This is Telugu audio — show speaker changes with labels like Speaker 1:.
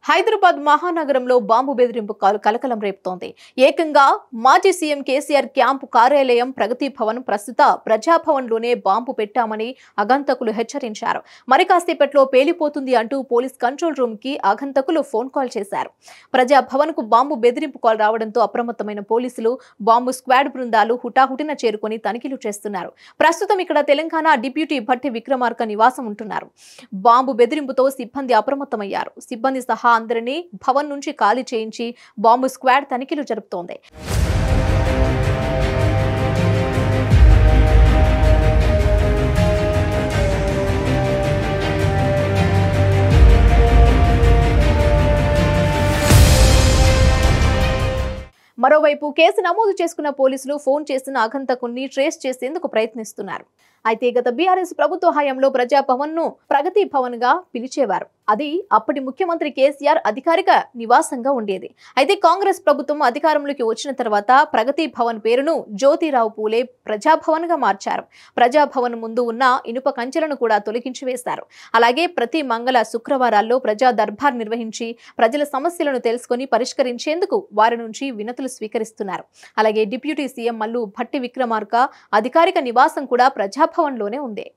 Speaker 1: హైదరాబాద్ మహానగరంలో బాంబు బెదిరింపు కలకలం రేపుతోంది. ఏకంగా మాజీ సీఎం కేసీఆర్ క్యాంపు కార్యాలయం ప్రగతి భవన్ ప్రస్తుత ప్రజాభవన్లోనే బాంబు పెట్టామని ఆగంతకులు హెచ్చరించారు. మరి కాసేపట్లో పేలిపోతుంది అంటూ పోలీస్ కంట్రోల్ రూమ్ కి ఆగంతకులు ఫోన్ కాల్ చేశారు. ప్రజాభవన్ కు బాంబు బెదిరింపు కాల్ రావడంతో అప్రమత్తమైన పోలీసులు, బాంబు స్క్వాడ్ బృందాలు హుటాహుటిన చేరుకొని తనిఖీలు చేస్తున్నారు. ప్రస్తుతం ఇక్కడ తెలంగాణ డిప్యూటీ భట్టి విక్రమార్క నివాసం ఉంటున్నారు. బాంబు బెదిరింపుతో సిబ్బంది అప్రమత్తమయ్యారు. సిబ్బంది సహా అందరినీ భవన్ నుంచి ఖాళీ చేయించి బాంబు స్క్వాడ్ తనిఖీలు జరుపుతోంది. మరోవైపు కేసు నమోదు చేసుకున్న పోలీసులు ఫోన్ చేసిన ఆగంతకుల్ని ట్రేస్ చేసేందుకు ప్రయత్నిస్తున్నారు. అయితే గత బీఆర్ఎస్ ప్రభుత్వ హయాంలో ప్రజాభవన్ ను ప్రగతి భవన్ గా పిలిచేవారు. అది అప్పటి ముఖ్యమంత్రి కేసీఆర్ అధికారిక నివాసంగా ఉండేది. అయితే కాంగ్రెస్ ప్రభుత్వం అధికారంలోకి వచ్చిన తర్వాత ప్రగతి భవన్ పేరును జ్యోతిరావు పూలే ప్రజాభవన్ గా మార్చారు. ప్రజాభవన్ ముందు ఉన్న ఇనుప కంచెలను కూడా తొలగించి వేశారు. అలాగే ప్రతి మంగళ శుక్రవారాల్లో ప్రజా దర్బార్ నిర్వహించి ప్రజల సమస్యలను తెలుసుకుని పరిష్కరించేందుకు వారి నుంచి వినతులు స్వీకరిస్తున్నారు. అలాగే డిప్యూటీ సీఎం మల్లు భట్టి విక్రమార్క అధికారిక నివాసం కూడా ప్రజాభవన్ లోనే ఉంది.